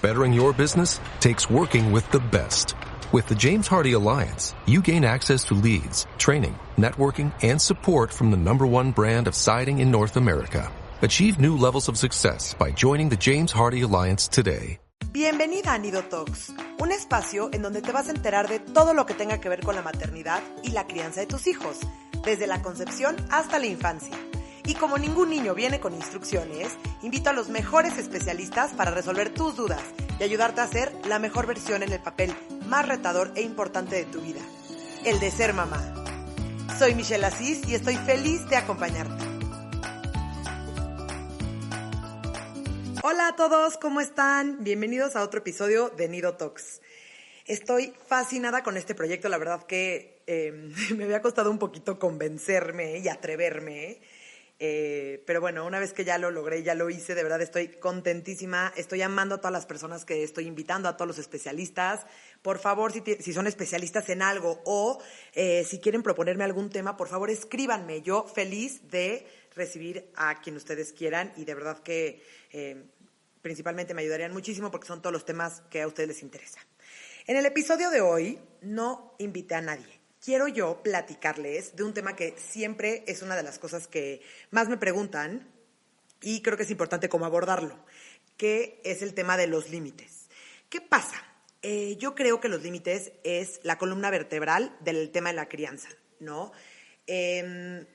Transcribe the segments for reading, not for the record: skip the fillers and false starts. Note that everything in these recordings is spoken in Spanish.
Bettering your business takes working with the best. With the James Hardie Alliance, you gain access to leads, training, networking, and support from the #1 brand of siding in North America. Achieve new levels of success by joining the James Hardie Alliance today. Bienvenida a Nido Talks, un espacio en donde te vas a enterar de todo lo que tenga que ver con la maternidad y la crianza de tus hijos, desde la concepción hasta la infancia. Y como ningún niño viene con instrucciones, invito a los mejores especialistas para resolver tus dudas y ayudarte a ser la mejor versión en el papel más retador e importante de tu vida, el de ser mamá. Soy Michelle Asís y estoy feliz de acompañarte. Hola a todos, ¿cómo están? Bienvenidos a otro episodio de Nido Talks. Estoy fascinada con este proyecto, la verdad que me había costado un poquito convencerme y atreverme, pero bueno, una vez que ya lo logré, ya lo hice, de verdad estoy contentísima, estoy amando a todas las personas que estoy invitando, a todos los especialistas. Por favor, si son especialistas en algo o si quieren proponerme algún tema, por favor escríbanme, yo feliz de recibir a quien ustedes quieran y de verdad que principalmente me ayudarían muchísimo porque son todos los temas que a ustedes les interesan. En el episodio de hoy no invité a nadie. Quiero yo platicarles de un tema que siempre es una de las cosas que más me preguntan y creo que es importante como abordarlo, que es el tema de los límites. ¿Qué pasa? Yo creo que los límites es la columna vertebral del tema de la crianza, ¿no? ¿Qué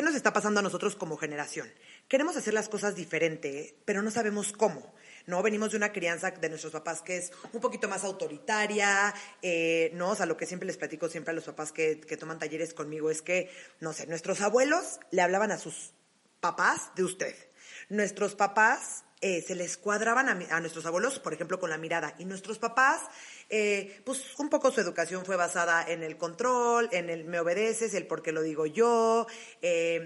nos está pasando a nosotros como generación? Queremos hacer las cosas diferente, pero no sabemos cómo, ¿no? Venimos de una crianza de nuestros papás que es un poquito más autoritaria, ¿no? O sea, lo que siempre les platico siempre a los papás que toman talleres conmigo es que, no sé, nuestros abuelos le hablaban a sus papás de usted. Nuestros papás se les cuadraban a nuestros abuelos, por ejemplo, con la mirada. Y nuestros papás, pues un poco su educación fue basada en el control, en el me obedeces, el por qué lo digo yo.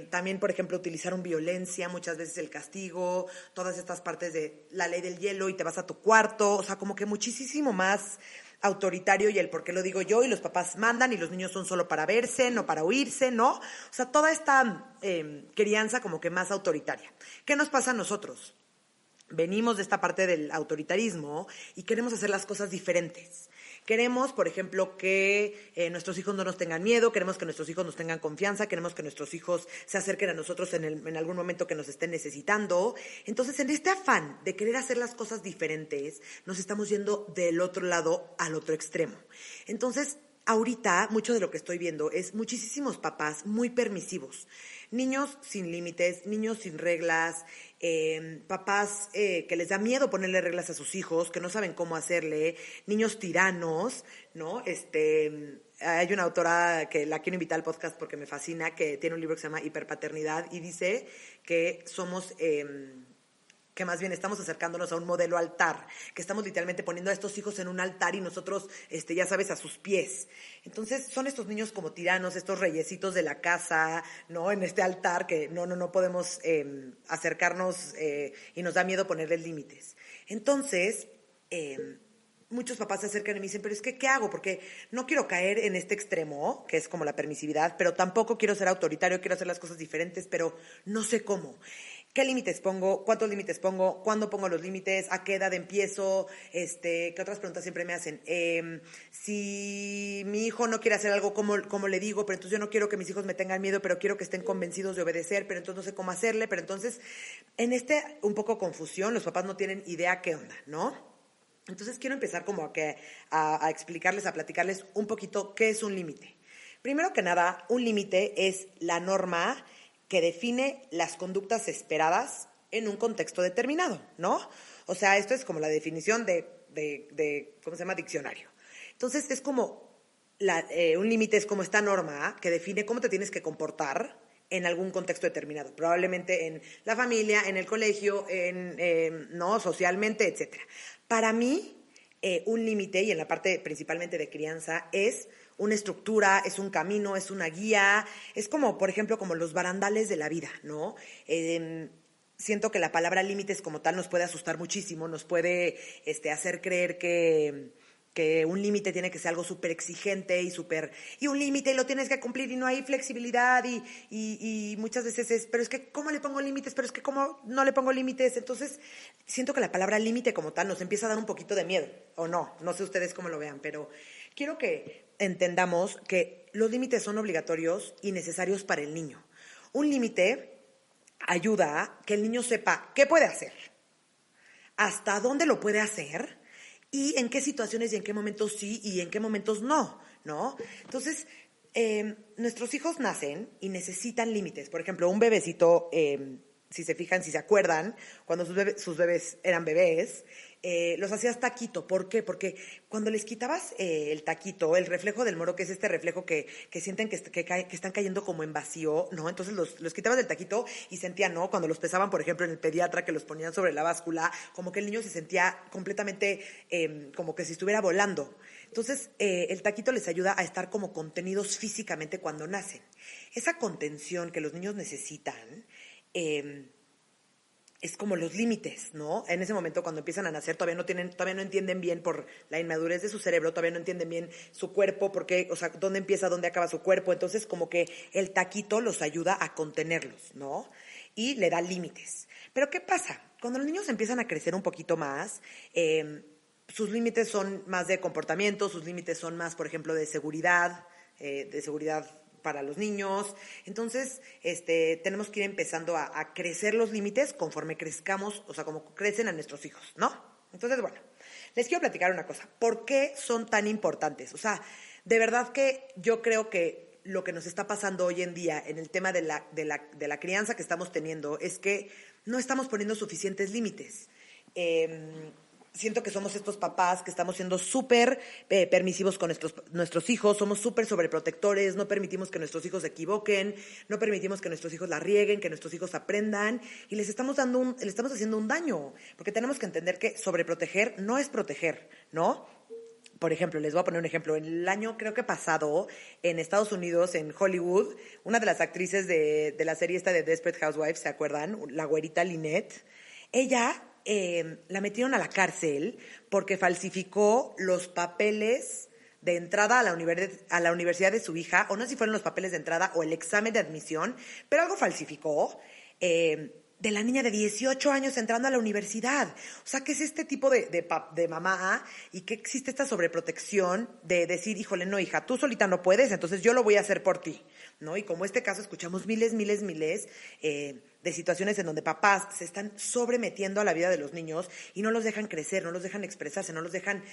También, por ejemplo, utilizaron violencia, muchas veces el castigo, todas estas partes de la ley del hielo y te vas a tu cuarto. O sea, como que muchísimo más autoritario y el por qué lo digo yo, y los papás mandan y los niños son solo para verse, no para oírse, ¿no? O sea, toda esta crianza como que más autoritaria. ¿Qué nos pasa a nosotros? Venimos de esta parte del autoritarismo y queremos hacer las cosas diferentes. Queremos, por ejemplo, que nuestros hijos no nos tengan miedo, queremos que nuestros hijos nos tengan confianza, queremos que nuestros hijos se acerquen a nosotros en algún momento que nos estén necesitando. Entonces, en este afán de querer hacer las cosas diferentes, nos estamos yendo del otro lado al otro extremo. Entonces, ahorita, mucho de lo que estoy viendo es muchísimos papás muy permisivos. Niños sin límites, niños sin reglas, papás que les da miedo ponerle reglas a sus hijos, que no saben cómo hacerle, niños tiranos, ¿no? Hay una autora que la quiero invitar al podcast porque me fascina, que tiene un libro que se llama Hiperpaternidad y dice que somos... que más bien estamos acercándonos a un modelo altar, que estamos literalmente poniendo a estos hijos en un altar y nosotros, ya sabes, a sus pies. Entonces, son estos niños como tiranos, estos reyesitos de la casa, ¿no? En este altar que no podemos acercarnos y nos da miedo ponerles límites. Entonces, muchos papás se acercan y me dicen, pero es que, ¿qué hago? Porque no quiero caer en este extremo, que es como la permisividad, pero tampoco quiero ser autoritario, quiero hacer las cosas diferentes, pero no sé cómo. ¿Qué límites pongo? ¿Cuántos límites pongo? ¿Cuándo pongo los límites? ¿A qué edad empiezo? ¿Qué otras preguntas siempre me hacen? Si mi hijo no quiere hacer algo, ¿cómo le digo? Pero entonces yo no quiero que mis hijos me tengan miedo, pero quiero que estén convencidos de obedecer, pero entonces no sé cómo hacerle. Pero entonces, en un poco confusión, los papás no tienen idea qué onda, ¿no? Entonces quiero empezar como a explicarles, a platicarles un poquito qué es un límite. Primero que nada, un límite es la norma que define las conductas esperadas en un contexto determinado, ¿no? O sea, esto es como la definición de ¿cómo se llama? Diccionario. Entonces, es como, un límite es como esta norma que define cómo te tienes que comportar en algún contexto determinado, probablemente en la familia, en el colegio, ¿no? Socialmente, etcétera. Para mí, un límite, y en la parte principalmente de crianza, es una estructura, es un camino, es una guía, es como, por ejemplo, como los barandales de la vida, ¿no? Siento que la palabra límites como tal nos puede asustar muchísimo, nos puede hacer creer que que un límite tiene que ser algo súper exigente y un límite lo tienes que cumplir y no hay flexibilidad y muchas veces pero es que ¿cómo le pongo límites? Pero es que ¿cómo no le pongo límites? Entonces siento que la palabra límite como tal nos empieza a dar un poquito de miedo, o no sé ustedes cómo lo vean, pero quiero que entendamos que los límites son obligatorios y necesarios para el niño. Un límite ayuda a que el niño sepa qué puede hacer, hasta dónde lo puede hacer y en qué situaciones y en qué momentos sí y en qué momentos no, ¿no? Entonces, nuestros hijos nacen y necesitan límites. Por ejemplo, un bebecito, si se fijan, si se acuerdan, cuando sus bebés eran bebés, los hacías taquito. ¿Por qué? Porque cuando les quitabas el taquito, el reflejo del moro, que es este reflejo que sienten que están cayendo como en vacío, ¿no? Entonces los quitabas del taquito y sentían, ¿no? Cuando los pesaban, por ejemplo, en el pediatra, que los ponían sobre la báscula, como que el niño se sentía completamente como que si estuviera volando. Entonces, el taquito les ayuda a estar como contenidos físicamente cuando nacen. Esa contención que los niños necesitan es como los límites, ¿no? En ese momento, cuando empiezan a nacer, todavía no entienden bien por la inmadurez de su cerebro, todavía no entienden bien su cuerpo, porque, o sea, dónde empieza, dónde acaba su cuerpo. Entonces, como que el taquito los ayuda a contenerlos, ¿no? Y le da límites. Pero, ¿qué pasa? Cuando los niños empiezan a crecer un poquito más, sus límites son más de comportamiento, sus límites son más, por ejemplo, de seguridad para los niños. Entonces, tenemos que ir empezando a crecer los límites conforme crezcamos, o sea, como crecen a nuestros hijos, ¿no? Entonces, bueno, les quiero platicar una cosa. ¿Por qué son tan importantes? O sea, de verdad que yo creo que lo que nos está pasando hoy en día en el tema de la crianza que estamos teniendo es que no estamos poniendo suficientes límites. Siento que somos estos papás que estamos siendo súper permisivos con nuestros hijos, somos súper sobreprotectores, no permitimos que nuestros hijos se equivoquen, no permitimos que nuestros hijos la rieguen, que nuestros hijos aprendan y les estamos haciendo un daño, porque tenemos que entender que sobreproteger no es proteger, ¿no? Por ejemplo, les voy a poner un ejemplo. En el año, creo que pasado, en Estados Unidos, en Hollywood, una de las actrices de la serie esta de Desperate Housewives, ¿se acuerdan? La güerita Lynette. Ella la metieron a la cárcel porque falsificó los papeles de entrada a la universidad de su hija, o no sé si fueron los papeles de entrada o el examen de admisión, pero algo falsificó de la niña de 18 años entrando a la universidad. O sea, ¿qué es este tipo de mamá? Y que existe esta sobreprotección de decir, híjole, no, hija, tú solita no puedes, entonces yo lo voy a hacer por ti, ¿no? Y como este caso escuchamos miles de situaciones en donde papás se están sobremetiendo a la vida de los niños y no los dejan crecer, no los dejan expresarse, no los dejan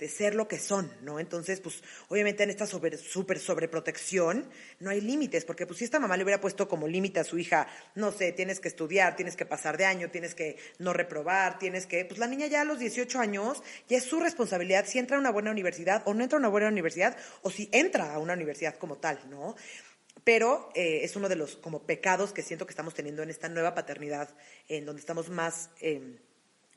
ser lo que son, ¿no? Entonces, pues, obviamente en esta súper sobreprotección no hay límites, porque pues si esta mamá le hubiera puesto como límite a su hija, no sé, tienes que estudiar, tienes que pasar de año, tienes que no reprobar, pues la niña ya a los 18 años ya es su responsabilidad si entra a una buena universidad o no entra a una buena universidad, o si entra a una universidad como tal, ¿no? Pero es uno de los como pecados que siento que estamos teniendo en esta nueva paternidad, en donde estamos más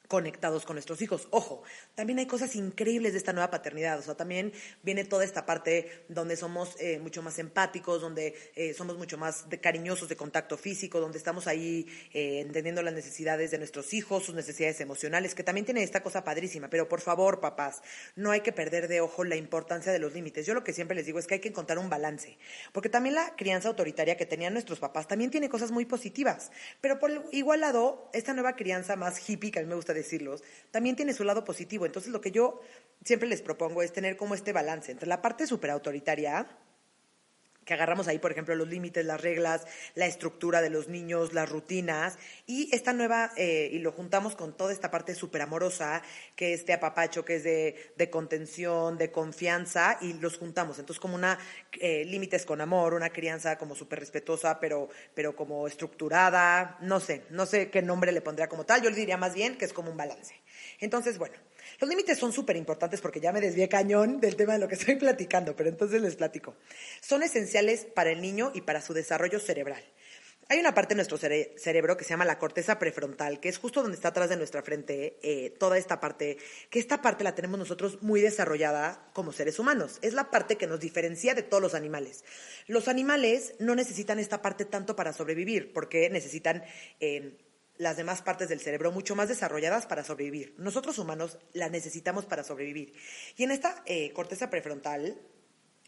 conectados con nuestros hijos. Ojo, también hay cosas increíbles de esta nueva paternidad. O sea, también viene toda esta parte donde somos mucho más empáticos, donde somos mucho más cariñosos de contacto físico, donde estamos ahí entendiendo las necesidades de nuestros hijos, sus necesidades emocionales, que también tiene esta cosa padrísima. Pero por favor, papás, no hay que perder de ojo la importancia de los límites. Yo lo que siempre les digo es que hay que encontrar un balance, porque también la crianza autoritaria que tenían nuestros papás también tiene cosas muy positivas, pero por igual lado, esta nueva crianza más hippie, que a mí me gusta decirlos, también tiene su lado positivo. Entonces lo que yo siempre les propongo es tener como este balance entre la parte súper autoritaria, que agarramos ahí, por ejemplo, los límites, las reglas, la estructura de los niños, las rutinas, y esta nueva, y lo juntamos con toda esta parte súper amorosa, que es de apapacho, que es de contención, de confianza, y los juntamos. Entonces, como límites con amor, una crianza como súper respetuosa, pero como estructurada, no sé qué nombre le pondría como tal, yo le diría más bien que es como un balance. Entonces, bueno, los límites son súper importantes porque ya me desvié cañón del tema de lo que estoy platicando, pero entonces les platico. Son esenciales para el niño y para su desarrollo cerebral. Hay una parte de nuestro cerebro que se llama la corteza prefrontal, que es justo donde está atrás de nuestra frente, toda esta parte, que esta parte la tenemos nosotros muy desarrollada como seres humanos. Es la parte que nos diferencia de todos los animales. Los animales no necesitan esta parte tanto para sobrevivir, porque necesitan las demás partes del cerebro mucho más desarrolladas para sobrevivir. Nosotros humanos la necesitamos para sobrevivir. Y en esta corteza prefrontal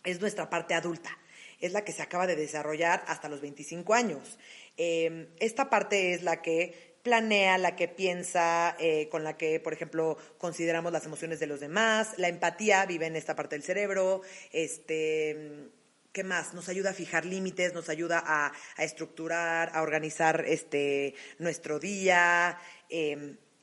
es nuestra parte adulta. Es la que se acaba de desarrollar hasta los 25 años. Esta parte es la que planea, la que piensa, con la que, por ejemplo, consideramos las emociones de los demás. La empatía vive en esta parte del cerebro. ¿Qué más? Nos ayuda a fijar límites, nos ayuda a estructurar, a organizar nuestro día.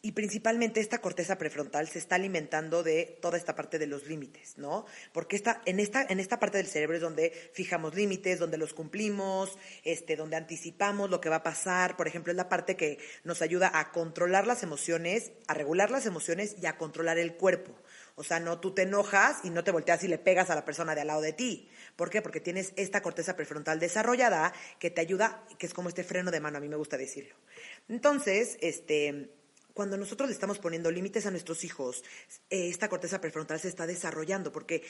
Y principalmente esta corteza prefrontal se está alimentando de toda esta parte de los límites, ¿no? Porque en esta parte del cerebro es donde fijamos límites, donde los cumplimos, donde anticipamos lo que va a pasar. Por ejemplo, es la parte que nos ayuda a controlar las emociones, a regular las emociones y a controlar el cuerpo. O sea, no tú te enojas y no te volteas y le pegas a la persona de al lado de ti. ¿Por qué? Porque tienes esta corteza prefrontal desarrollada que te ayuda, que es como este freno de mano, a mí me gusta decirlo. Entonces, cuando nosotros le estamos poniendo límites a nuestros hijos, esta corteza prefrontal se está desarrollando porque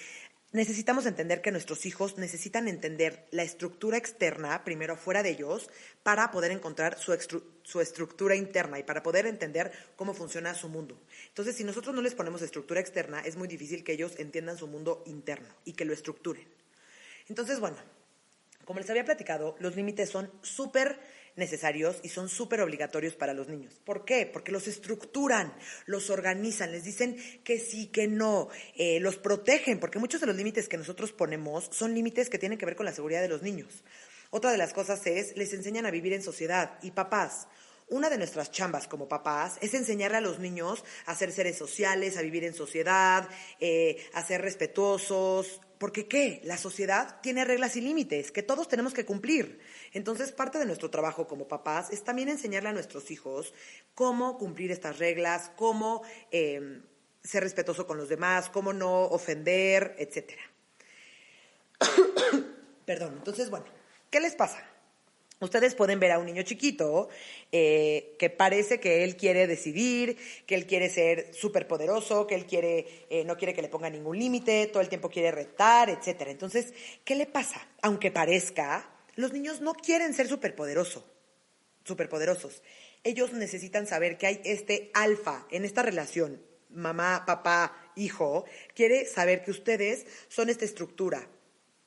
necesitamos entender que nuestros hijos necesitan entender la estructura externa, primero fuera de ellos, para poder encontrar su estructura interna y para poder entender cómo funciona su mundo. Entonces, si nosotros no les ponemos estructura externa, es muy difícil que ellos entiendan su mundo interno y que lo estructuren. Entonces, bueno, como les había platicado, los límites son súper necesarios y son súper obligatorios para los niños. ¿Por qué? Porque los estructuran, los organizan, les dicen que sí, que no, los protegen, porque muchos de los límites que nosotros ponemos son límites que tienen que ver con la seguridad de los niños. Otra de las cosas es, les enseñan a vivir en sociedad. Y papás, una de nuestras chambas como papás es enseñarle a los niños a ser seres sociales, a vivir en sociedad, a ser respetuosos. Porque, ¿qué? La sociedad tiene reglas y límites que todos tenemos que cumplir. Entonces, parte de nuestro trabajo como papás es también enseñarle a nuestros hijos cómo cumplir estas reglas, cómo ser respetuoso con los demás, cómo no ofender, etc. Perdón, entonces, bueno, ¿qué les pasa? Ustedes pueden ver a un niño chiquito que parece que él quiere decidir, que él quiere ser súper poderoso, que él no quiere que le ponga ningún límite, todo el tiempo quiere retar, etc. Entonces, ¿qué le pasa? Aunque parezca, los niños no quieren ser superpoderosos. Ellos necesitan saber que hay este alfa en esta relación, mamá, papá, hijo, quiere saber que ustedes son esta estructura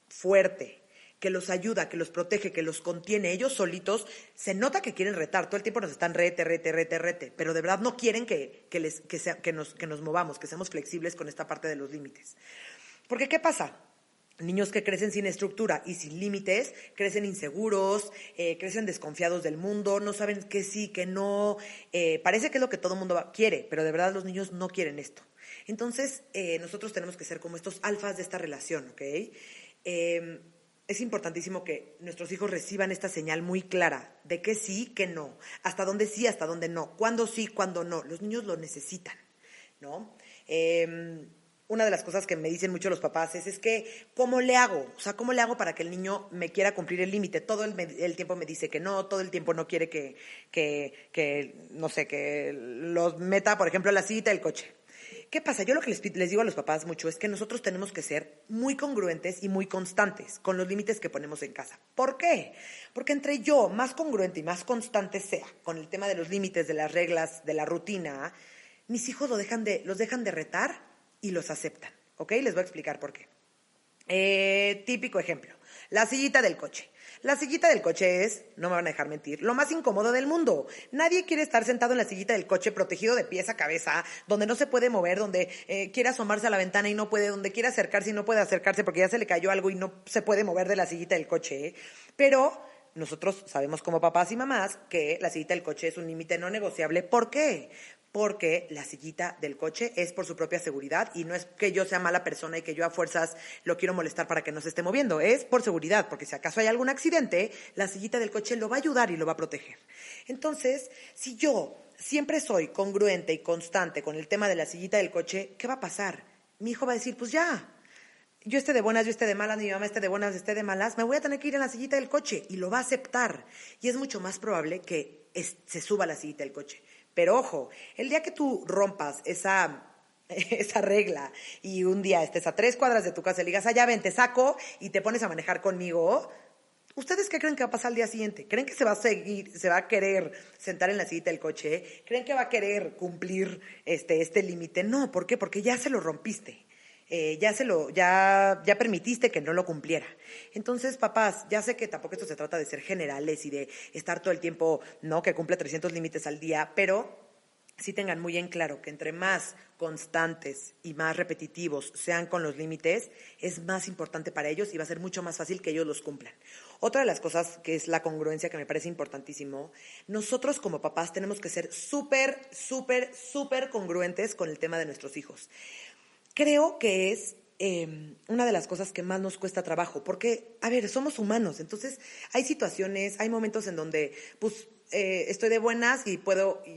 fuerte, que los ayuda, que los protege, que los contiene. Ellos solitos se nota que quieren retar, todo el tiempo nos están rete, pero de verdad no quieren que nos movamos, que seamos flexibles con esta parte de los límites. Porque ¿qué pasa? Niños que crecen sin estructura y sin límites, crecen inseguros, crecen desconfiados del mundo, no saben qué sí, qué no, parece que es lo que todo el mundo quiere, pero de verdad los niños no quieren esto. Entonces, nosotros tenemos que ser como estos alfas de esta relación, ¿ok? Es importantísimo que nuestros hijos reciban esta señal muy clara de que sí, que no, hasta dónde sí, hasta dónde no, cuándo sí, cuándo no. Los niños lo necesitan, ¿no? Una de las cosas que me dicen mucho los papás es que, ¿cómo le hago? O sea, ¿cómo le hago para que el niño me quiera cumplir el límite? Todo el tiempo me dice que no, todo el tiempo no quiere que no sé, que los meta, por ejemplo, a la sillita del coche. ¿Qué pasa? Yo lo que les digo a los papás mucho es que nosotros tenemos que ser muy congruentes y muy constantes con los límites que ponemos en casa. ¿Por qué? Porque entre yo más congruente y más constante sea con el tema de los límites, de las reglas, de la rutina, mis hijos los dejan de retar y los aceptan. ¿Ok? Les voy a explicar por qué. Típico ejemplo, la sillita del coche. La sillita del coche es, no me van a dejar mentir, lo más incómodo del mundo. Nadie quiere estar sentado en la sillita del coche protegido de pies a cabeza, donde no se puede mover, donde quiere asomarse a la ventana y no puede, donde quiere acercarse y no puede acercarse porque ya se le cayó algo y no se puede mover de la sillita del coche. Pero nosotros sabemos como papás y mamás que la sillita del coche es un límite no negociable. ¿Por qué? Porque la sillita del coche es por su propia seguridad y no es que yo sea mala persona y que yo a fuerzas lo quiero molestar para que no se esté moviendo, es por seguridad, porque si acaso hay algún accidente, la sillita del coche lo va a ayudar y lo va a proteger. Entonces, si yo siempre soy congruente y constante con el tema de la sillita del coche, ¿qué va a pasar? Mi hijo va a decir, pues ya, yo esté de buenas, yo esté de malas, mi mamá esté de buenas, esté de malas, me voy a tener que ir en la sillita del coche y lo va a aceptar. Y es mucho más probable que se suba a la sillita del coche. Pero ojo, el día que tú rompas esa regla y un día estés a 3 cuadras de tu casa y le digas, ya ven, te saco y te pones a manejar conmigo, ¿Ustedes qué creen que va a pasar al día siguiente? ¿Creen que se va a querer sentar en la sillita del coche? ¿Creen que va a querer cumplir este límite? No, ¿por qué? Porque ya se lo rompiste. Ya permitiste que no lo cumpliera. Entonces, papás, ya sé que tampoco esto se trata de ser generales y de estar todo el tiempo, ¿no? Que cumple 300 límites al día, pero sí tengan muy en claro que entre más constantes y más repetitivos sean con los límites, es más importante para ellos y va a ser mucho más fácil que ellos los cumplan. Otra de las cosas que es la congruencia, que me parece importantísimo, nosotros como papás tenemos que ser súper, súper, súper congruentes con el tema de nuestros hijos. Creo que es una de las cosas que más nos cuesta trabajo, porque, a ver, somos humanos, entonces hay situaciones, hay momentos en donde, pues, estoy de buenas y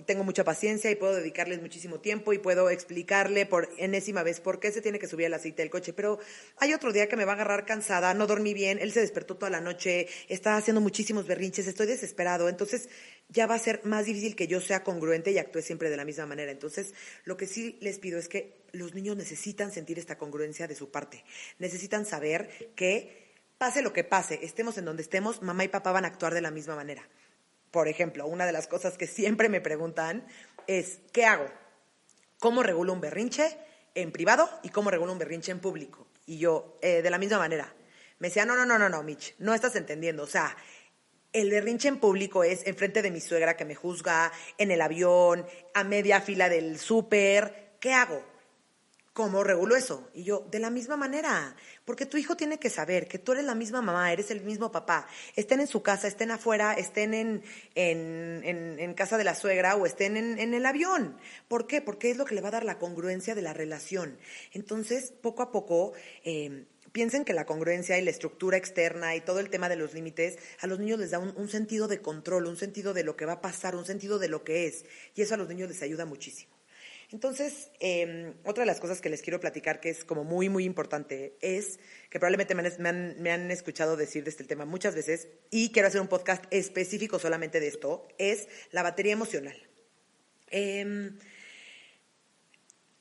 tengo mucha paciencia y puedo dedicarles muchísimo tiempo y puedo explicarle por enésima vez por qué se tiene que subir al aceite del coche, pero hay otro día que me va a agarrar cansada, no dormí bien, él se despertó toda la noche, está haciendo muchísimos berrinches, estoy desesperado, entonces ya va a ser más difícil que yo sea congruente y actúe siempre de la misma manera. Entonces, lo que sí les pido es que los niños necesitan sentir esta congruencia de su parte, necesitan saber que pase lo que pase, estemos en donde estemos, mamá y papá van a actuar de la misma manera. Por ejemplo, una de las cosas que siempre me preguntan es, ¿qué hago? ¿Cómo regulo un berrinche en privado y cómo regulo un berrinche en público? Y yo, de la misma manera. Me decía, no, Mitch, no estás entendiendo. O sea, el berrinche en público es enfrente de mi suegra que me juzga, en el avión, a media fila del súper. ¿Qué hago? ¿Cómo regulo eso? Y yo, de la misma manera, porque tu hijo tiene que saber que tú eres la misma mamá, eres el mismo papá, estén en su casa, estén afuera, estén en casa de la suegra o estén en el avión. ¿Por qué? Porque es lo que le va a dar la congruencia de la relación. Entonces, poco a poco, piensen que la congruencia y la estructura externa y todo el tema de los límites a los niños les da un sentido de control, un sentido de lo que va a pasar, un sentido de lo que es. Y eso a los niños les ayuda muchísimo. Entonces, otra de las cosas que les quiero platicar que es como muy, muy importante es que probablemente me han escuchado decir de este tema muchas veces y quiero hacer un podcast específico solamente de esto, es la batería emocional.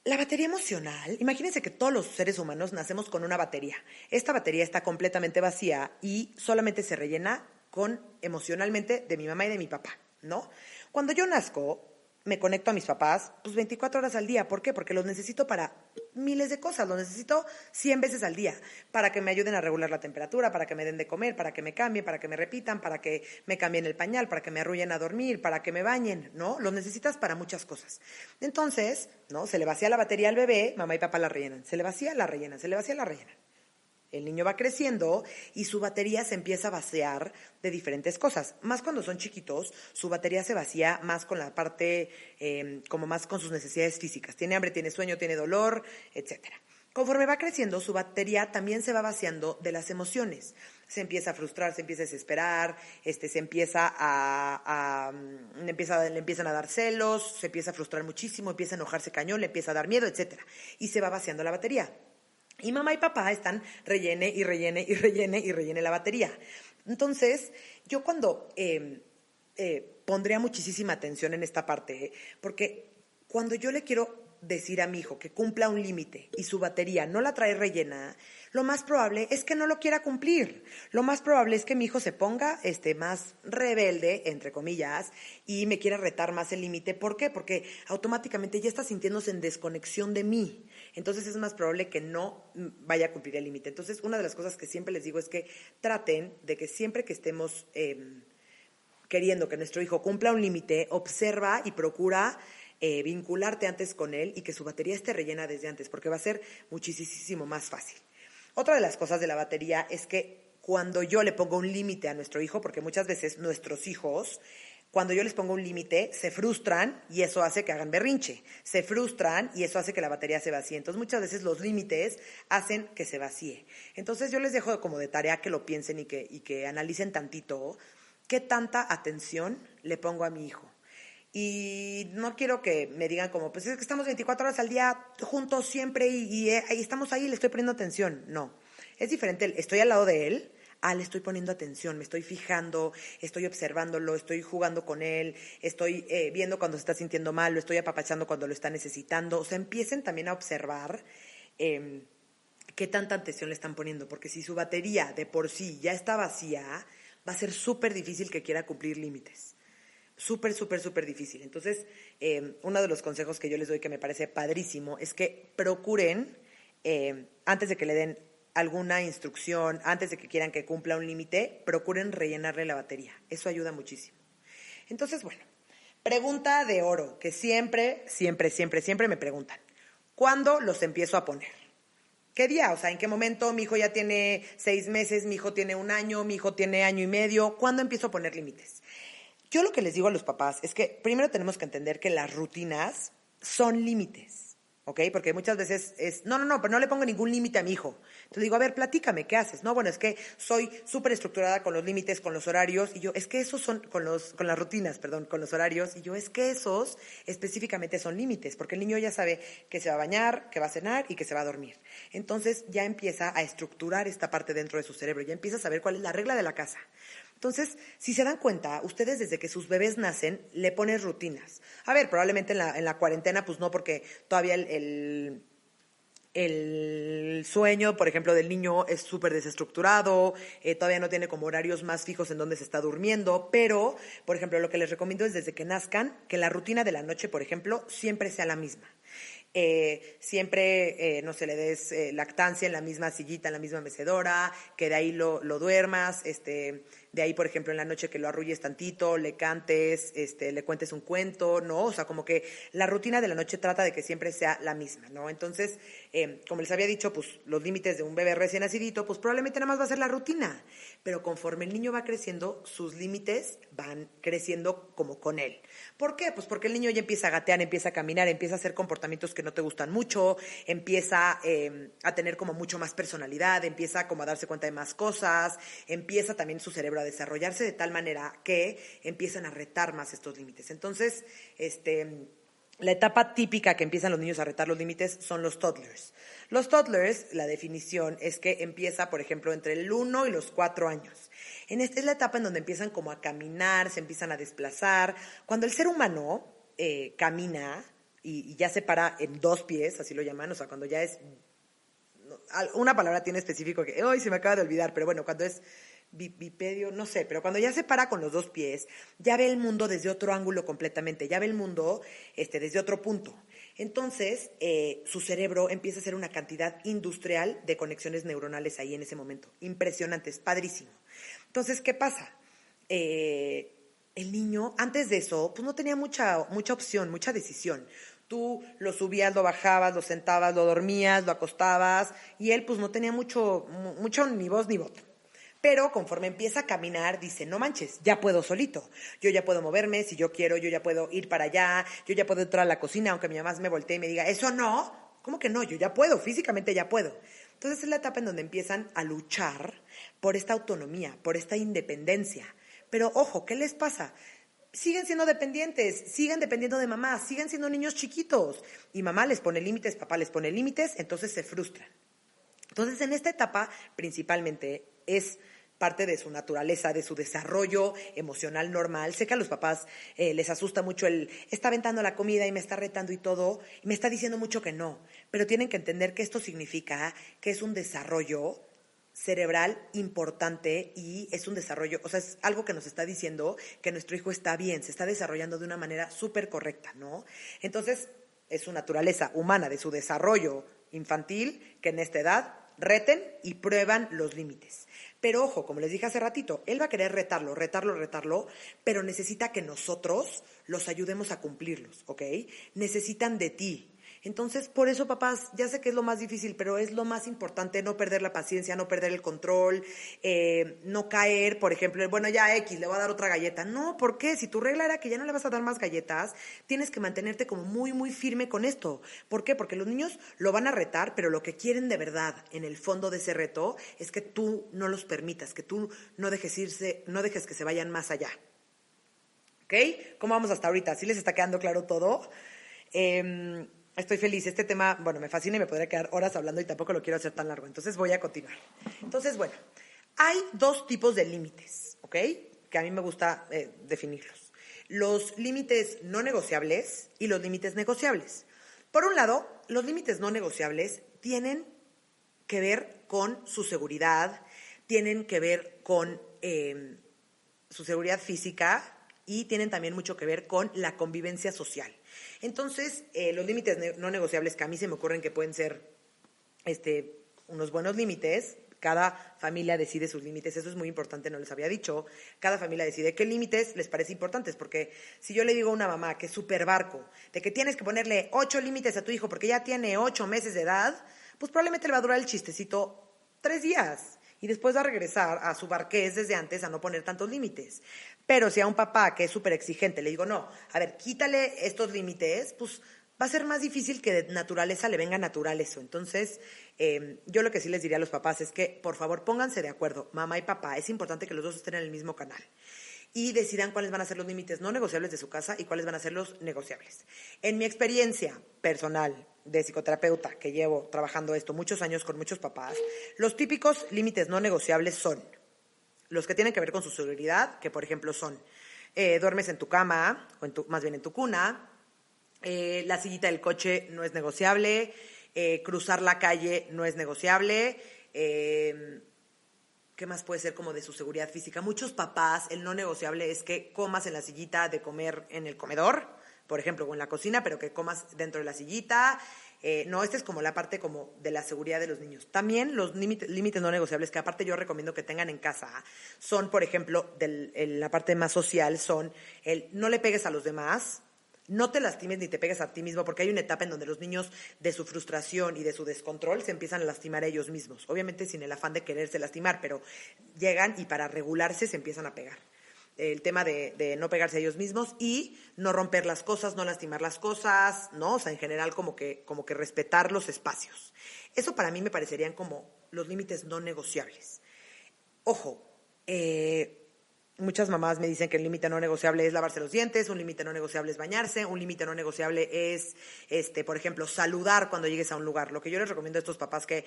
La batería emocional, imagínense que todos los seres humanos nacemos con una batería. Esta batería está completamente vacía y solamente se rellena con emocionalmente de mi mamá y de mi papá, ¿no? Cuando yo nazco, me conecto a mis papás, pues 24 horas al día. ¿Por qué? Porque los necesito para miles de cosas. Los necesito 100 veces al día. Para que me ayuden a regular la temperatura, para que me den de comer, para que me cambien, para que me repitan, para que me cambien el pañal, para que me arrullen a dormir, para que me bañen, ¿no? Los necesitas para muchas cosas. Entonces, ¿no? Se le vacía la batería al bebé, mamá y papá la rellenan. Se le vacía, la rellenan. Se le vacía, la rellenan. El niño va creciendo y su batería se empieza a vaciar de diferentes cosas. Más cuando son chiquitos, su batería se vacía más con la parte, como más con sus necesidades físicas. Tiene hambre, tiene sueño, tiene dolor, etcétera. Conforme va creciendo, su batería también se va vaciando de las emociones. Se empieza a frustrar, se empieza a desesperar, le empiezan a dar celos, se empieza a frustrar muchísimo, empieza a enojarse cañón, le empieza a dar miedo, etcétera. Y se va vaciando la batería. Y mamá y papá están rellene la batería. Entonces, yo cuando pondría muchísima atención en esta parte, porque cuando yo le quiero decir a mi hijo que cumpla un límite y su batería no la trae rellena, lo más probable es que no lo quiera cumplir. Lo más probable es que mi hijo se ponga más rebelde, entre comillas, y me quiera retar más el límite. ¿Por qué? Porque automáticamente ya está sintiéndose en desconexión de mí. Entonces es más probable que no vaya a cumplir el límite. Entonces, una de las cosas que siempre les digo es que traten de que siempre que estemos queriendo que nuestro hijo cumpla un límite, observa y procura vincularte antes con él y que su batería esté rellena desde antes, porque va a ser muchísimo más fácil. Otra de las cosas de la batería es que cuando yo le pongo un límite a nuestro hijo, porque muchas veces nuestros hijos, cuando yo les pongo un límite, se frustran y eso hace que hagan berrinche. Se frustran y eso hace que la batería se vacíe. Entonces, muchas veces los límites hacen que se vacíe. Entonces, yo les dejo como de tarea que lo piensen y que analicen tantito qué tanta atención le pongo a mi hijo. Y no quiero que me digan como, pues es que estamos 24 horas al día juntos siempre y estamos ahí y le estoy poniendo atención. No, es diferente, estoy al lado de él, le estoy poniendo atención, me estoy fijando, estoy observándolo, estoy jugando con él, estoy viendo cuando se está sintiendo mal, lo estoy apapachando cuando lo está necesitando. O sea, empiecen también a observar qué tanta atención le están poniendo, porque si su batería de por sí ya está vacía, va a ser súper difícil que quiera cumplir límites. Súper, súper, súper difícil. Entonces, uno de los consejos que yo les doy que me parece padrísimo es que procuren, antes de que le den alguna instrucción, antes de que quieran que cumpla un límite, procuren rellenarle la batería. Eso ayuda muchísimo. Entonces, bueno, pregunta de oro, que siempre, siempre, siempre, siempre me preguntan. ¿Cuándo los empiezo a poner? ¿Qué día? O sea, ¿en qué momento? Mi hijo ya tiene 6 meses, mi hijo tiene 1 año, mi hijo tiene 1 año y medio. ¿Cuándo empiezo a poner límites? Yo lo que les digo a los papás es que primero tenemos que entender que las rutinas son límites, ¿ok? Porque muchas veces es, no, pero no le pongo ningún límite a mi hijo. Entonces digo, a ver, platícame, ¿qué haces? No, bueno, es que soy súper estructurada con los límites, con los horarios, y yo, es que esos son, con las rutinas, perdón, con los horarios, y yo, es que esos específicamente son límites, porque el niño ya sabe que se va a bañar, que va a cenar y que se va a dormir. Entonces ya empieza a estructurar esta parte dentro de su cerebro, ya empieza a saber cuál es la regla de la casa. Entonces, si se dan cuenta, ustedes desde que sus bebés nacen, le ponen rutinas. A ver, probablemente en la cuarentena, pues no, porque todavía el sueño, por ejemplo, del niño es súper desestructurado, todavía no tiene como horarios más fijos en donde se está durmiendo, pero, por ejemplo, lo que les recomiendo es desde que nazcan, que la rutina de la noche, por ejemplo, siempre sea la misma. Siempre no se le des lactancia en la misma sillita, en la misma mecedora, que de ahí lo duermas, de ahí, por ejemplo, en la noche que lo arrulles tantito, le cantes, le cuentes un cuento, ¿no? O sea, como que la rutina de la noche trata de que siempre sea la misma, ¿no? Entonces, como les había dicho, pues los límites de un bebé recién nacidito, pues probablemente nada más va a ser la rutina, pero conforme el niño va creciendo, sus límites van creciendo como con él. ¿Por qué? Pues porque el niño ya empieza a gatear, empieza a caminar, empieza a hacer comportamientos que no te gustan mucho, empieza a tener como mucho más personalidad, empieza como a darse cuenta de más cosas, empieza también su cerebro a desarrollarse de tal manera que empiezan a retar más estos límites. Entonces, la etapa típica que empiezan los niños a retar los límites son los toddlers. Los toddlers, la definición es que empieza, por ejemplo, entre el 1 y los 4 años. Esta es la etapa en donde empiezan como a caminar, se empiezan a desplazar. Cuando el ser humano camina y ya se para en 2 pies, así lo llaman, o sea, cuando ya es... Una palabra tiene específico que hoy se me acaba de olvidar, pero bueno, cuando es bipedio, no sé, pero cuando ya se para con los 2 pies, ya ve el mundo desde otro ángulo completamente, ya ve el mundo desde otro punto. Entonces, su cerebro empieza a hacer una cantidad industrial de conexiones neuronales ahí en ese momento. Impresionante, es padrísimo. Entonces, ¿qué pasa? El niño, antes de eso, pues no tenía mucha opción, mucha decisión. Tú lo subías, lo bajabas, lo sentabas, lo dormías, lo acostabas, y él pues no tenía mucho ni voz ni voto. Pero conforme empieza a caminar, dice, no manches, ya puedo solito. Yo ya puedo moverme, si yo quiero, yo ya puedo ir para allá, yo ya puedo entrar a la cocina, aunque mi mamá me voltee y me diga, eso no, ¿cómo que no? Yo ya puedo, físicamente ya puedo. Entonces es la etapa en donde empiezan a luchar por esta autonomía, por esta independencia. Pero ojo, ¿qué les pasa? Siguen siendo dependientes, siguen dependiendo de mamá, siguen siendo niños chiquitos. Y mamá les pone límites, papá les pone límites, entonces se frustran. Entonces en esta etapa principalmente es parte de su naturaleza, de su desarrollo emocional normal. Sé que a los papás les asusta mucho está aventando la comida y me está retando y todo, y me está diciendo mucho que no, pero tienen que entender que esto significa que es un desarrollo cerebral importante y es un desarrollo, o sea, es algo que nos está diciendo que nuestro hijo está bien, se está desarrollando de una manera súper correcta, ¿no? Entonces, es su naturaleza humana, de su desarrollo infantil, que en esta edad reten y prueban los límites. Pero ojo, como les dije hace ratito, él va a querer retarlo, pero necesita que nosotros los ayudemos a cumplirlos, ¿ok? Necesitan de ti. Entonces, por eso, papás, ya sé que es lo más difícil, pero es lo más importante, no perder la paciencia, no perder el control, no caer, por ejemplo, bueno, ya X, le voy a dar otra galleta. No, ¿por qué? Si tu regla era que ya no le vas a dar más galletas, tienes que mantenerte como muy, muy firme con esto. ¿Por qué? Porque los niños lo van a retar, pero lo que quieren de verdad, en el fondo de ese reto, es que tú no los permitas, que tú no dejes que se vayan más allá. ¿Ok? ¿Cómo vamos hasta ahorita? ¿Sí les está quedando claro todo? Estoy feliz. Este tema, bueno, me fascina y me podría quedar horas hablando y tampoco lo quiero hacer tan largo. Entonces voy a continuar. Entonces, bueno, hay 2 tipos de límites, ¿ok? Que a mí me gusta definirlos. Los límites no negociables y los límites negociables. Por un lado, los límites no negociables tienen que ver con su seguridad, tienen que ver con su seguridad física y tienen también mucho que ver con la convivencia social. Entonces, los límites no negociables que a mí se me ocurren que pueden ser unos buenos límites. Cada familia decide sus límites, eso es muy importante, no les había dicho. Cada familia decide qué límites les parece importantes, porque si yo le digo a una mamá que es súper barco, de que tienes que ponerle 8 límites a tu hijo porque ya tiene 8 meses de edad, pues probablemente le va a durar el chistecito 3 días y después va a regresar a su barqués desde antes a no poner tantos límites. Pero si a un papá que es súper exigente le digo, no, a ver, quítale estos límites, pues va a ser más difícil que de naturaleza le venga natural eso. Entonces, yo lo que sí les diría a los papás es que, por favor, pónganse de acuerdo, mamá y papá. Es importante que los dos estén en el mismo canal y decidan cuáles van a ser los límites no negociables de su casa y cuáles van a ser los negociables. En mi experiencia personal de psicoterapeuta, que llevo trabajando esto muchos años con muchos papás, los típicos límites no negociables son los que tienen que ver con su seguridad, que por ejemplo son, duermes en tu cama, o más bien en tu cuna, la sillita del coche no es negociable, cruzar la calle no es negociable, ¿qué más puede ser como de su seguridad física? Muchos papás, el no negociable es que comas en la sillita de comer en el comedor, por ejemplo, o en la cocina, pero que comas dentro de la sillita. No, esta es como la parte como de la seguridad de los niños. También los límites no negociables, que aparte yo recomiendo que tengan en casa, son, por ejemplo, la parte más social, son el no le pegues a los demás, no te lastimes ni te pegues a ti mismo, porque hay una etapa en donde los niños, de su frustración y de su descontrol, se empiezan a lastimar a ellos mismos. Obviamente sin el afán de quererse lastimar, pero llegan y para regularse se empiezan a pegar. El tema de no pegarse a ellos mismos y no romper las cosas, no lastimar las cosas, ¿no? O sea, en general como que respetar los espacios. Eso para mí me parecerían como los límites no negociables. Ojo, muchas mamás me dicen que el límite no negociable es lavarse los dientes, un límite no negociable es bañarse, un límite no negociable es, por ejemplo, saludar cuando llegues a un lugar. Lo que yo les recomiendo a estos papás que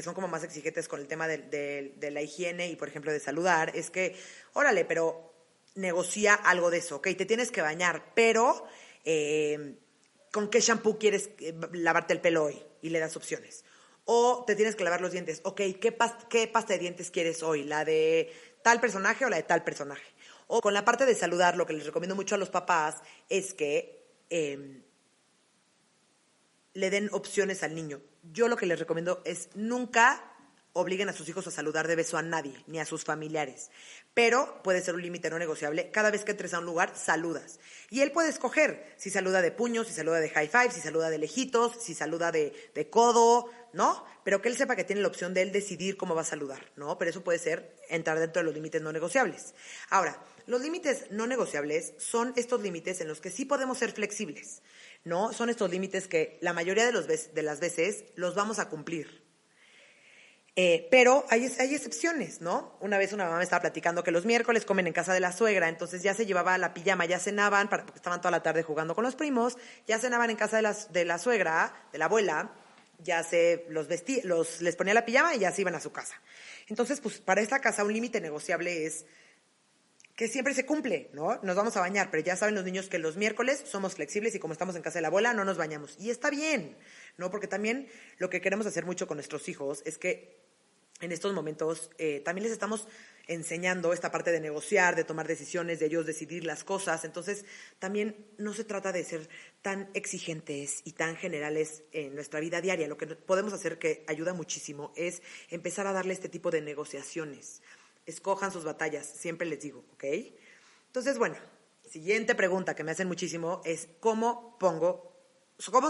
son como más exigentes con el tema de la higiene y, por ejemplo, de saludar, es que, órale, pero negocia algo de eso, ¿ok? Te tienes que bañar, pero ¿con qué shampoo quieres lavarte el pelo hoy? Y le das opciones. O te tienes que lavar los dientes, ok, ¿qué pasta de dientes quieres hoy? ¿La de tal personaje o la de tal personaje? O con la parte de saludar, lo que les recomiendo mucho a los papás es que le den opciones al niño. Yo lo que les recomiendo es nunca obliguen a sus hijos a saludar de beso a nadie, ni a sus familiares. Pero puede ser un límite no negociable. Cada vez que entres a un lugar, saludas. Y él puede escoger si saluda de puño, si saluda de high five, si saluda de lejitos, si saluda de codo, ¿no? Pero que él sepa que tiene la opción de él decidir cómo va a saludar, ¿no? Pero eso puede ser entrar dentro de los límites no negociables. Ahora, los límites no negociables son estos límites en los que sí podemos ser flexibles, ¿no? Son estos límites que la mayoría de las veces los vamos a cumplir. Pero hay excepciones, ¿no? Una vez una mamá me estaba platicando que los miércoles comen en casa de la suegra, entonces ya se llevaba la pijama, ya cenaban, porque estaban toda la tarde jugando con los primos, ya cenaban en casa de la suegra, de la abuela, ya les ponía la pijama y ya se iban a su casa. Entonces, pues para esta casa un límite negociable es que siempre se cumple, ¿no? Nos vamos a bañar, pero ya saben los niños que los miércoles somos flexibles y como estamos en casa de la abuela no nos bañamos. Y está bien, ¿no? Porque también lo que queremos hacer mucho con nuestros hijos es que en estos momentos también les estamos enseñando esta parte de negociar, de tomar decisiones, de ellos decidir las cosas. Entonces, también no se trata de ser tan exigentes y tan generales en nuestra vida diaria. Lo que podemos hacer que ayuda muchísimo es empezar a darle este tipo de negociaciones. Escojan sus batallas, siempre les digo, ¿ok? Entonces, bueno, siguiente pregunta que me hacen muchísimo es ¿cómo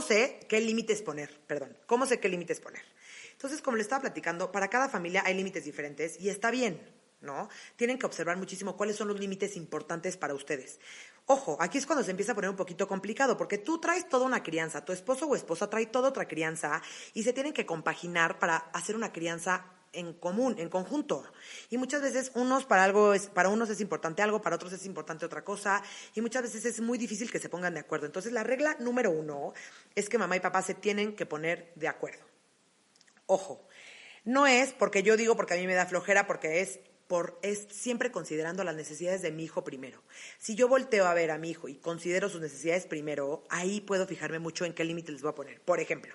sé qué límites poner? ¿Cómo sé qué límites poner? Entonces, como les estaba platicando, para cada familia hay límites diferentes y está bien, ¿no? Tienen que observar muchísimo cuáles son los límites importantes para ustedes. Ojo, aquí es cuando se empieza a poner un poquito complicado, porque tú traes toda una crianza, tu esposo o esposa trae toda otra crianza y se tienen que compaginar para hacer una crianza en común, en conjunto. Y muchas veces para unos es importante algo, para otros es importante otra cosa, y muchas veces es muy difícil que se pongan de acuerdo. Entonces, la regla número 1 es que mamá y papá se tienen que poner de acuerdo. Ojo, no es porque yo digo porque a mí me da flojera, porque es siempre considerando las necesidades de mi hijo primero. Si yo volteo a ver a mi hijo y considero sus necesidades primero, ahí puedo fijarme mucho en qué límite les voy a poner. Por ejemplo,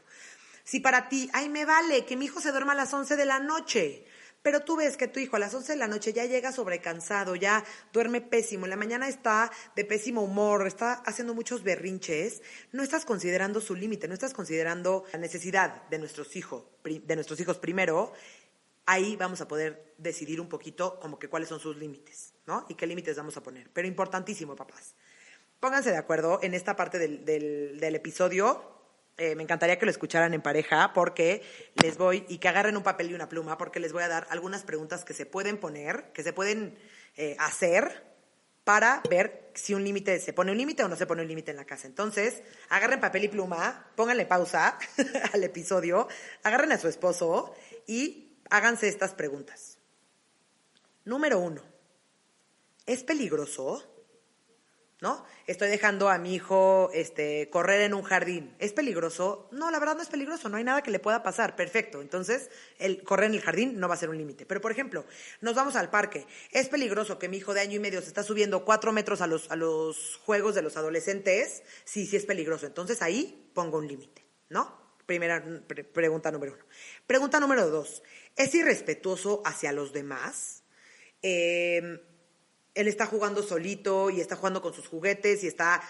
si para ti, me vale que mi hijo se duerma a las 11 de la noche, Pero tú ves que tu hijo a las 11 de la noche ya llega sobrecansado, ya duerme pésimo, en la mañana está de pésimo humor, está haciendo muchos berrinches, no estás considerando su límite, no estás considerando la necesidad de nuestros hijos primero. Ahí vamos a poder decidir un poquito como que cuáles son sus límites, ¿no? Y qué límites vamos a poner. Pero importantísimo, papás. Pónganse de acuerdo en esta parte del episodio. Me encantaría que lo escucharan en pareja porque y que agarren un papel y una pluma porque les voy a dar algunas preguntas que se pueden poner, que se pueden hacer para ver si se pone un límite o no se pone un límite en la casa. Entonces, agarren papel y pluma, pónganle pausa al episodio, agarren a su esposo y háganse estas preguntas. Número 1, ¿es peligroso? ¿No? Estoy dejando a mi hijo correr en un jardín. ¿Es peligroso? No, la verdad no es peligroso, no hay nada que le pueda pasar. Perfecto, entonces el correr en el jardín no va a ser un límite. Pero, por ejemplo, nos vamos al parque. ¿Es peligroso que mi hijo de 1 año y medio se está subiendo 4 metros a los juegos de los adolescentes? Sí, sí es peligroso. Entonces ahí pongo un límite, ¿no? Primera pregunta número 1. Pregunta número 2. ¿Es irrespetuoso hacia los demás? Él está jugando solito y está jugando con sus juguetes y está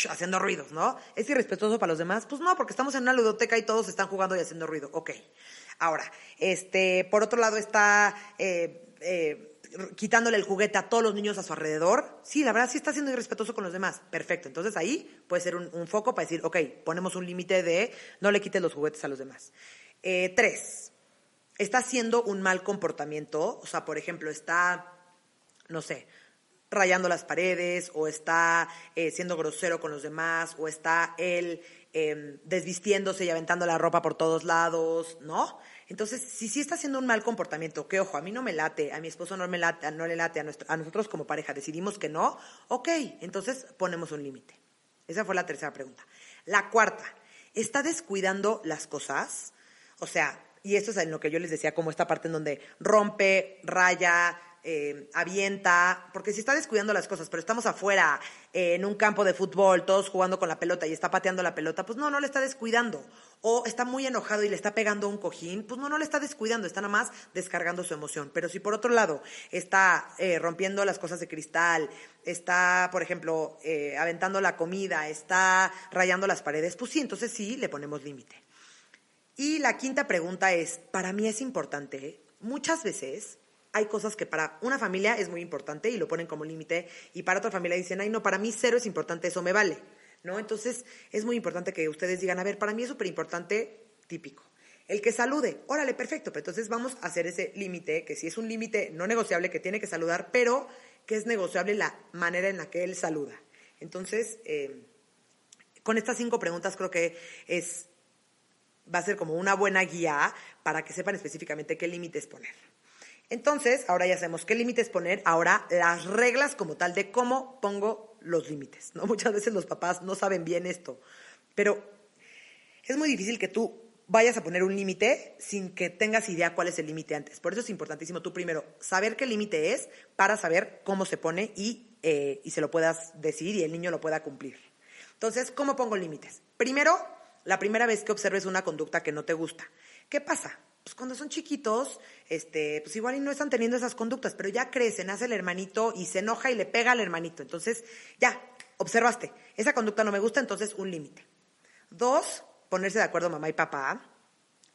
haciendo ruidos, ¿no? ¿Es irrespetuoso para los demás? Pues no, porque estamos en una ludoteca y todos están jugando y haciendo ruido. Ok. Ahora, por otro lado está quitándole el juguete a todos los niños a su alrededor. Sí, la verdad sí está siendo irrespetuoso con los demás. Perfecto. Entonces ahí puede ser un foco para decir, ok, ponemos un límite de no le quites los juguetes a los demás. 3, está haciendo un mal comportamiento. O sea, por ejemplo, está, no sé, rayando las paredes, o está siendo grosero con los demás, o está él desvistiéndose y aventando la ropa por todos lados, ¿no? Entonces, si sí está haciendo un mal comportamiento, que ojo, a mí no me late, a mi esposo no le late, a nosotros como pareja decidimos que no, ok, entonces ponemos un límite. Esa fue la tercera pregunta. La cuarta, ¿está descuidando las cosas? O sea, y esto es en lo que yo les decía, como esta parte en donde rompe, raya, avienta, porque si está descuidando las cosas, pero estamos afuera en un campo de fútbol, todos jugando con la pelota y está pateando la pelota, pues no le está descuidando. O está muy enojado y le está pegando a un cojín, pues no le está descuidando, está nada más descargando su emoción. Pero si por otro lado está rompiendo las cosas de cristal, está, por ejemplo, aventando la comida, está rayando las paredes, pues sí, entonces sí le ponemos límite. Y la quinta pregunta es, para mí es importante, muchas veces hay cosas que para una familia es muy importante y lo ponen como límite, y para otra familia dicen, ay no, para mí 0 es importante, eso me vale, ¿no? Entonces es muy importante que ustedes digan, a ver, para mí es súper importante, típico, el que salude, órale, perfecto, pero entonces vamos a hacer ese límite, que sí es un límite no negociable, que tiene que saludar, pero que es negociable la manera en la que él saluda. Entonces, con estas 5 preguntas creo que va a ser como una buena guía para que sepan específicamente qué límites poner. Entonces, ahora ya sabemos qué límites poner, ahora las reglas como tal de cómo pongo los límites, ¿no? Muchas veces los papás no saben bien esto, pero es muy difícil que tú vayas a poner un límite sin que tengas idea cuál es el límite antes. Por eso es importantísimo tú primero saber qué límite es para saber cómo se pone y se lo puedas decir y el niño lo pueda cumplir. Entonces, ¿cómo pongo límites? Primero, la primera vez que observes una conducta que no te gusta. ¿Qué pasa? Pues cuando son chiquitos, pues igual y no están teniendo esas conductas, pero ya crecen, hace el hermanito y se enoja y le pega al hermanito. Entonces, ya, observaste, esa conducta no me gusta, entonces un límite. 2, ponerse de acuerdo mamá y papá,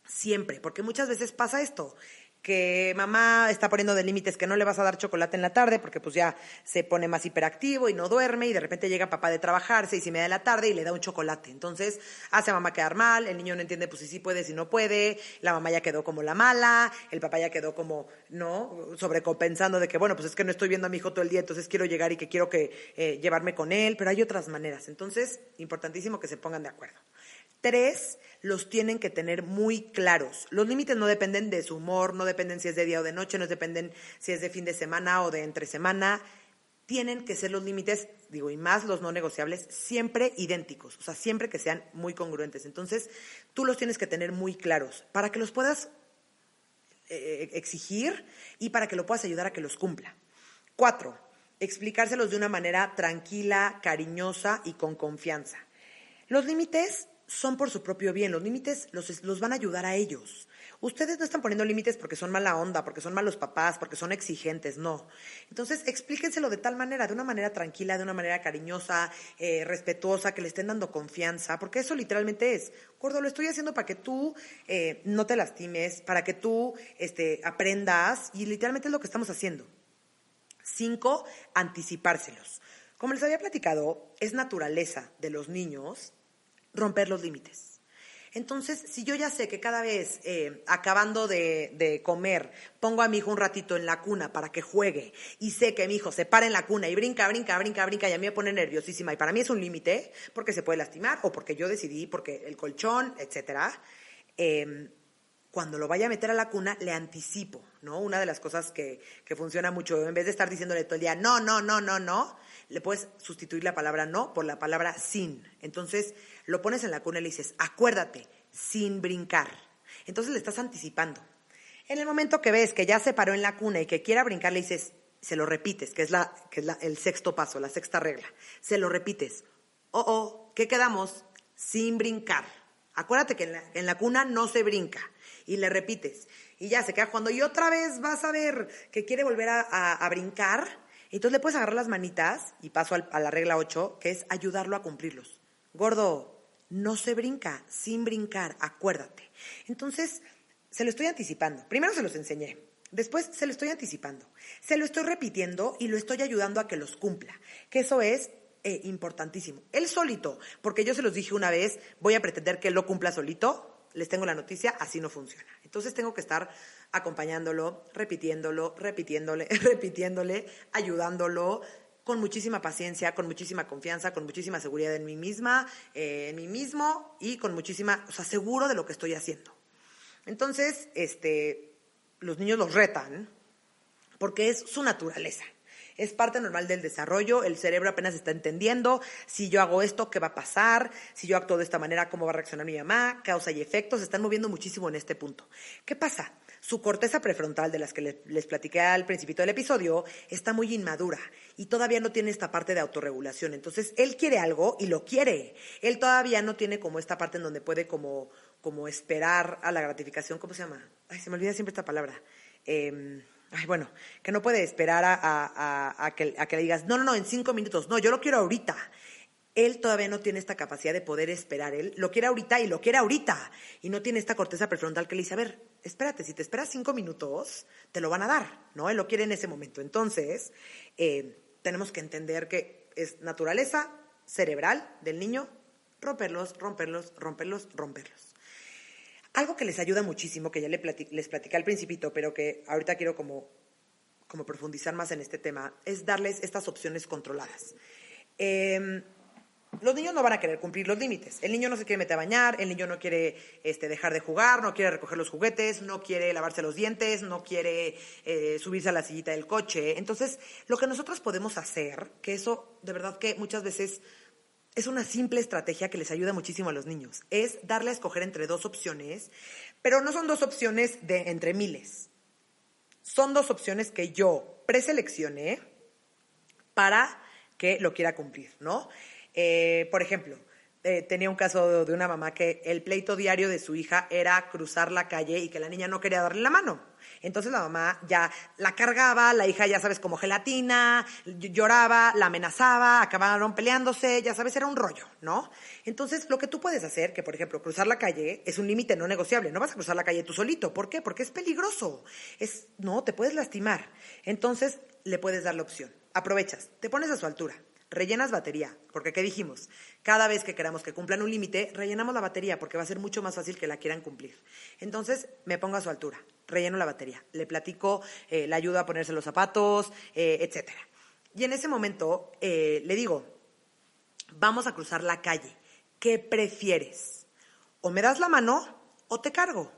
siempre, porque muchas veces pasa esto, que mamá está poniendo de límites que no le vas a dar chocolate en la tarde porque pues ya se pone más hiperactivo y no duerme, y de repente llega papá de trabajar 6:30 de la tarde y le da un chocolate. Entonces hace a mamá quedar mal, el niño no entiende pues si sí puede, si no puede, la mamá ya quedó como la mala, el papá ya quedó como, ¿no? Sobrecompensando de que bueno, pues es que no estoy viendo a mi hijo todo el día, entonces quiero llegar y que quiero que llevarme con él, pero hay otras maneras. Entonces, importantísimo que se pongan de acuerdo. 3, los tienen que tener muy claros. Los límites no dependen de su humor, no dependen si es de día o de noche, no dependen si es de fin de semana o de entre semana. Tienen que ser los límites, digo, y más los no negociables, siempre idénticos, o sea, siempre que sean muy congruentes. Entonces, tú los tienes que tener muy claros para que los puedas exigir y para que lo puedas ayudar a que los cumpla. 4, explicárselos de una manera tranquila, cariñosa y con confianza. Los límites son por su propio bien. Los límites los van a ayudar a ellos. Ustedes no están poniendo límites porque son mala onda, porque son malos papás, porque son exigentes, no. Entonces, explíquenselo de tal manera, de una manera tranquila, de una manera cariñosa, respetuosa, que le estén dando confianza, porque eso literalmente es, gordo, lo estoy haciendo para que tú no te lastimes, para que tú aprendas, y literalmente es lo que estamos haciendo. 5, anticipárselos. Como les había platicado, es naturaleza de los niños romper los límites. Entonces, si yo ya sé que cada vez, acabando de comer, pongo a mi hijo un ratito en la cuna para que juegue, y sé que mi hijo se para en la cuna y brinca, y a mí me pone nerviosísima, y para mí es un límite, porque se puede lastimar, o porque yo decidí, porque el colchón, etcétera, cuando lo vaya a meter a la cuna, le anticipo, ¿no? Una de las cosas que funciona mucho, en vez de estar diciéndole todo el día, no, le puedes sustituir la palabra no por la palabra sin. Entonces, lo pones en la cuna y le dices, acuérdate, sin brincar. Entonces, le estás anticipando. En el momento que ves que ya se paró en la cuna y que quiera brincar, le dices, se lo repites, que es el 6º paso, la 6ª regla. Se lo repites. ¿Qué quedamos? Sin brincar. Acuérdate que en la cuna no se brinca. Y le repites. Y ya se queda jugando. Y otra vez vas a ver que quiere volver a brincar. Entonces le puedes agarrar las manitas, y paso a la regla 8, que es ayudarlo a cumplirlos. Gordo, no se brinca, sin brincar, acuérdate. Entonces, se lo estoy anticipando. Primero se los enseñé, después se lo estoy anticipando. Se lo estoy repitiendo y lo estoy ayudando a que los cumpla. Que eso es importantísimo. Él solito, porque yo se los dije una vez, voy a pretender que él lo cumpla solito. Les tengo la noticia, así no funciona. Entonces tengo que estar acompañándolo, repitiéndole, ayudándolo, con muchísima paciencia, con muchísima confianza, con muchísima seguridad en mí misma, en mí mismo, y con muchísima, seguro de lo que estoy haciendo. Entonces, los niños los retan porque es su naturaleza. Es parte normal del desarrollo, el cerebro apenas está entendiendo, si yo hago esto, ¿qué va a pasar? Si yo actúo de esta manera, ¿cómo va a reaccionar mi mamá? Causa y efecto, se están moviendo muchísimo en este punto. ¿Qué pasa? Su corteza prefrontal, de las que les platiqué al principio del episodio, está muy inmadura y todavía no tiene esta parte de autorregulación. Entonces, él quiere algo y lo quiere. Él todavía no tiene como esta parte en donde puede como esperar a la gratificación. ¿Cómo se llama? Ay, se me olvida siempre esta palabra. Que no puede esperar a que le digas, no, en 5 minutos, no, yo lo quiero ahorita. Él todavía no tiene esta capacidad de poder esperar, él lo quiere ahorita y lo quiere ahorita. Y no tiene esta corteza prefrontal que le dice, a ver, espérate, si te esperas 5 minutos, te lo van a dar, ¿no? Él lo quiere en ese momento. Entonces, tenemos que entender que es naturaleza cerebral del niño romperlos. Algo que les ayuda muchísimo, que ya les platicé al principito, pero que ahorita quiero como profundizar más en este tema, es darles estas opciones controladas. Los niños no van a querer cumplir los límites. El niño no se quiere meter a bañar, el niño no quiere dejar de jugar, no quiere recoger los juguetes, no quiere lavarse los dientes, no quiere subirse a la sillita del coche. Entonces, lo que nosotros podemos hacer, que eso de verdad que muchas veces es una simple estrategia que les ayuda muchísimo a los niños, es darle a escoger entre 2 opciones, pero no son 2 opciones de entre miles. Son 2 opciones que yo preseleccioné para que lo quiera cumplir, ¿no? Por ejemplo, tenía un caso de una mamá que el pleito diario de su hija era cruzar la calle y que la niña no quería darle la mano. Entonces la mamá ya la cargaba, la hija ya sabes como gelatina, lloraba, la amenazaba, acabaron peleándose, ya sabes, era un rollo, ¿no? Entonces lo que tú puedes hacer, que por ejemplo cruzar la calle es un límite no negociable, no vas a cruzar la calle tú solito, ¿por qué? Porque es peligroso, no, te puedes lastimar. Entonces le puedes dar la opción, aprovechas, te pones a su altura. Rellenas batería, porque ¿qué dijimos? Cada vez que queramos que cumplan un límite, rellenamos la batería, porque va a ser mucho más fácil que la quieran cumplir. Entonces, me pongo a su altura, relleno la batería, le platico, le ayudo a ponerse los zapatos, etc. Y en ese momento le digo, vamos a cruzar la calle, ¿qué prefieres? O me das la mano o te cargo.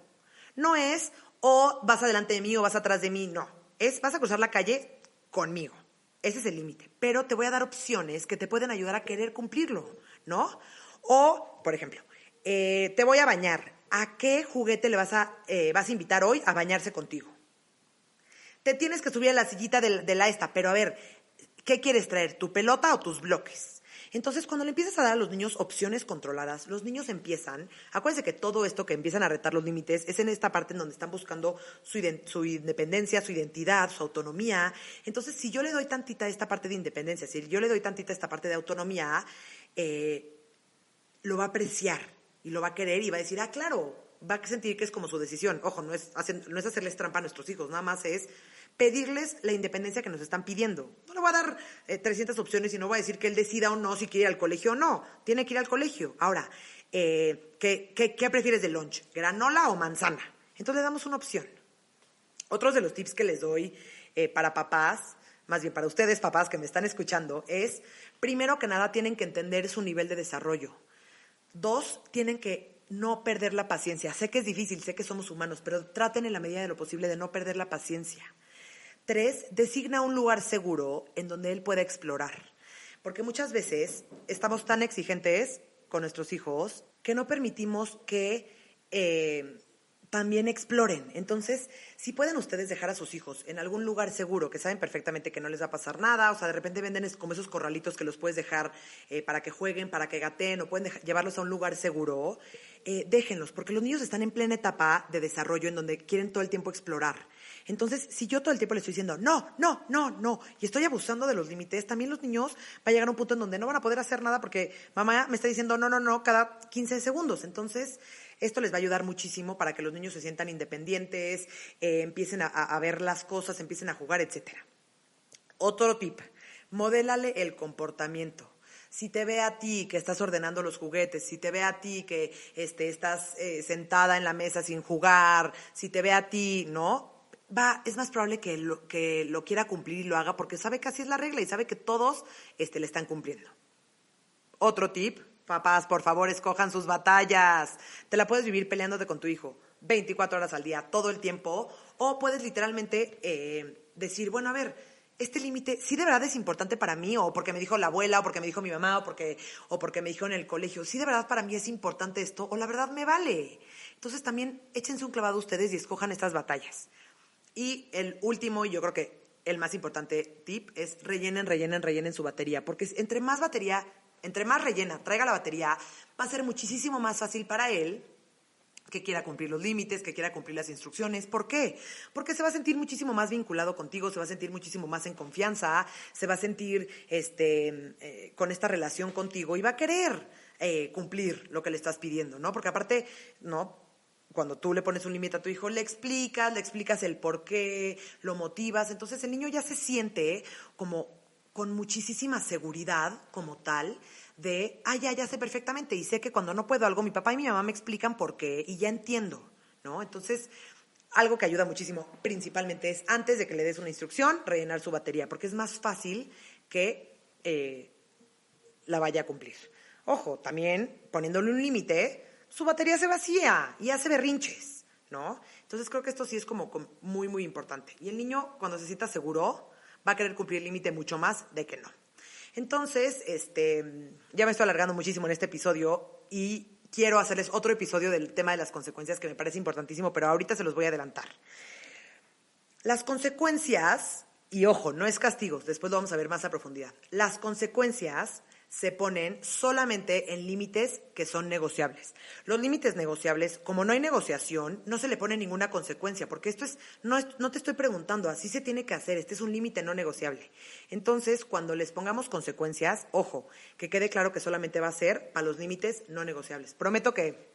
No es o vas adelante de mí o vas atrás de mí, no. Es vas a cruzar la calle conmigo. Ese es el límite, pero te voy a dar opciones que te pueden ayudar a querer cumplirlo, ¿no? O, por ejemplo, te voy a bañar. ¿A qué juguete le vas a invitar hoy a bañarse contigo? Te tienes que subir a la sillita de la esta, pero a ver, ¿qué quieres traer? ¿Tu pelota o tus bloques? Entonces, cuando le empiezas a dar a los niños opciones controladas, los niños empiezan, acuérdense que todo esto que empiezan a retar los límites es en esta parte en donde están buscando su independencia, su identidad, su autonomía. Entonces, si yo le doy tantita esta parte de independencia, si yo le doy tantita esta parte de autonomía, lo va a apreciar y lo va a querer y va a decir, claro, va a sentir que es como su decisión. Ojo, no es hacerles trampa a nuestros hijos, nada más es pedirles la independencia que nos están pidiendo. No le voy a dar 300 opciones y no voy a decir que él decida o no si quiere ir al colegio o no. Tiene que ir al colegio. Ahora, ¿qué prefieres de lunch? ¿Granola o manzana? Entonces le damos una opción. Otros de los tips que les doy para papás, más bien para ustedes papás que me están escuchando, es, primero que nada, tienen que entender su nivel de desarrollo. 2, tienen que no perder la paciencia. Sé que es difícil, sé que somos humanos, pero traten en la medida de lo posible de no perder la paciencia. 3, designa un lugar seguro en donde él pueda explorar. Porque muchas veces estamos tan exigentes con nuestros hijos que no permitimos que también exploren. Entonces, si pueden ustedes dejar a sus hijos en algún lugar seguro, que saben perfectamente que no les va a pasar nada, o sea, de repente venden como esos corralitos que los puedes dejar para que jueguen, para que gateen, o pueden llevarlos a un lugar seguro, déjenlos, porque los niños están en plena etapa de desarrollo en donde quieren todo el tiempo explorar. Entonces, si yo todo el tiempo les estoy diciendo no, y estoy abusando de los límites, también los niños va a llegar a un punto en donde no van a poder hacer nada porque mamá me está diciendo no cada 15 segundos. Entonces, esto les va a ayudar muchísimo para que los niños se sientan independientes, empiecen a ver las cosas, empiecen a jugar, etc. Otro tip, modélale el comportamiento. Si te ve a ti que estás ordenando los juguetes, si te ve a ti que estás sentada en la mesa sin jugar, si te ve a ti, ¿no? Es más probable que lo quiera cumplir y lo haga porque sabe que así es la regla y sabe que todos le están cumpliendo. Otro tip, papás, por favor, escojan sus batallas. Te la puedes vivir peleándote con tu hijo 24 horas al día, todo el tiempo, o puedes literalmente decir, bueno, a ver, este límite, ¿sí de verdad es importante para mí? O porque me dijo la abuela, o porque me dijo mi mamá, o porque me dijo en el colegio, ¿sí de verdad para mí es importante esto? O la verdad me vale. Entonces también échense un clavado ustedes y escojan estas batallas. Y el último, y yo creo que el más importante tip, es rellenen su batería. Porque entre más rellena traiga la batería, va a ser muchísimo más fácil para él que quiera cumplir los límites, que quiera cumplir las instrucciones. ¿Por qué? Porque se va a sentir muchísimo más vinculado contigo, se va a sentir muchísimo más en confianza, se va a sentir con esta relación contigo y va a querer cumplir lo que le estás pidiendo, ¿no? Porque aparte, ¿no? Cuando tú le pones un límite a tu hijo, le explicas el por qué, lo motivas. Entonces el niño ya se siente como con muchísima seguridad como tal de, ya sé perfectamente y sé que cuando no puedo algo, mi papá y mi mamá me explican por qué y ya entiendo, ¿no? Entonces, algo que ayuda muchísimo principalmente es, antes de que le des una instrucción, rellenar su batería, porque es más fácil que la vaya a cumplir. Ojo, también poniéndole un límite, su batería se vacía y hace berrinches, ¿no? Entonces creo que esto sí es como muy, muy importante. Y el niño, cuando se sienta seguro, va a querer cumplir el límite mucho más de que no. Entonces, ya me estoy alargando muchísimo en este episodio y quiero hacerles otro episodio del tema de las consecuencias que me parece importantísimo, pero ahorita se los voy a adelantar. Las consecuencias, y ojo, no es castigos, después lo vamos a ver más a profundidad. Las consecuencias se ponen solamente en límites que son negociables. Los límites negociables, como no hay negociación, no se le pone ninguna consecuencia, porque no te estoy preguntando, así se tiene que hacer, este es un límite no negociable. Entonces, cuando les pongamos consecuencias, ojo, que quede claro que solamente va a ser para los límites no negociables. Prometo que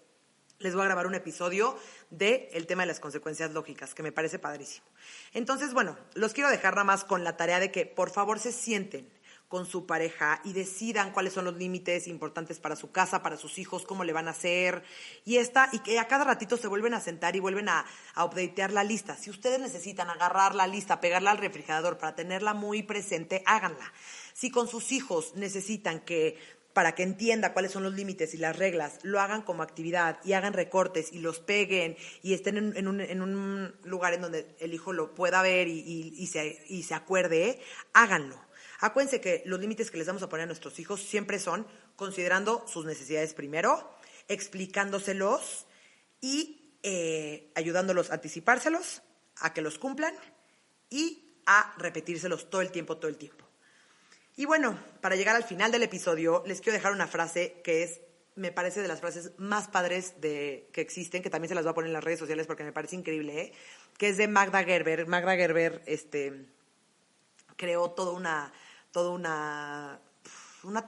les voy a grabar un episodio del tema de las consecuencias lógicas, que me parece padrísimo. Entonces, bueno, los quiero dejar nada más con la tarea de que por favor se sienten con su pareja y decidan cuáles son los límites importantes para su casa, para sus hijos, cómo le van a hacer, y que a cada ratito se vuelven a sentar y vuelven a updatear la lista. Si ustedes necesitan agarrar la lista, pegarla al refrigerador para tenerla muy presente, háganla. Si con sus hijos necesitan para que entienda cuáles son los límites y las reglas, lo hagan como actividad y hagan recortes y los peguen y estén en un lugar en donde el hijo lo pueda ver y se acuerde, háganlo. Acuérdense que los límites que les vamos a poner a nuestros hijos siempre son considerando sus necesidades primero, explicándoselos y ayudándolos a anticipárselos, a que los cumplan y a repetírselos todo el tiempo. Y bueno, para llegar al final del episodio, les quiero dejar una frase que me parece de las frases más padres que existen, que también se las voy a poner en las redes sociales porque me parece increíble, que es de Magda Gerber. Magda Gerber creó toda una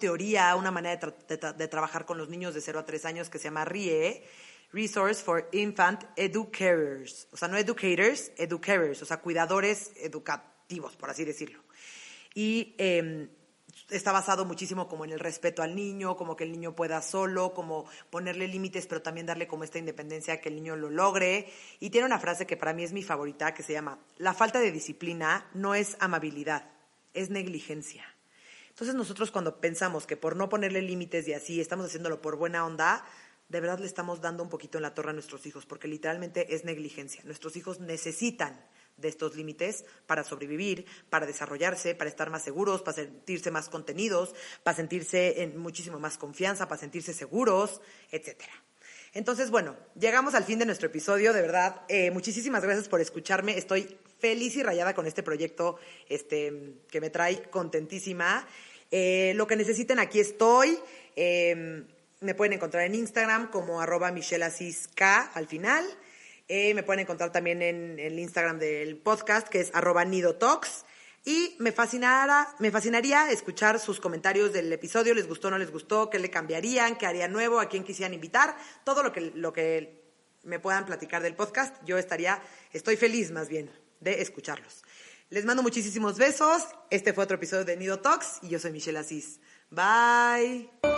teoría, una manera de trabajar con los niños de 0 a 3 años que se llama RIE, Resource for Infant Educators. O sea, no educators, educators, o sea, cuidadores educativos, por así decirlo. Y está basado muchísimo como en el respeto al niño, como que el niño pueda solo, como ponerle límites, pero también darle como esta independencia, que el niño lo logre. Y tiene una frase que para mí es mi favorita, que se llama: la falta de disciplina no es amabilidad, es negligencia. Entonces nosotros cuando pensamos que por no ponerle límites y así estamos haciéndolo por buena onda, de verdad le estamos dando un poquito en la torre a nuestros hijos, porque literalmente es negligencia. Nuestros hijos necesitan de estos límites para sobrevivir, para desarrollarse, para estar más seguros, para sentirse más contenidos, para sentirse en muchísimo más confianza, para sentirse seguros, etcétera. Entonces, bueno, llegamos al fin de nuestro episodio, de verdad. Muchísimas gracias por escucharme. Estoy feliz y rayada con este proyecto que me trae contentísima. Lo que necesiten, aquí estoy. Me pueden encontrar en Instagram como @micheleasisk al final. Me pueden encontrar también en el Instagram del podcast, que es @nidotalks. Y me fascinaría escuchar sus comentarios del episodio. ¿Les gustó, no les gustó? ¿Qué le cambiarían? ¿Qué harían nuevo? ¿A quién quisieran invitar? Todo lo que me puedan platicar del podcast. Yo estoy feliz más bien de escucharlos. Les mando muchísimos besos. Este fue otro episodio de Nido Talks y yo soy Michelle Asís. Bye.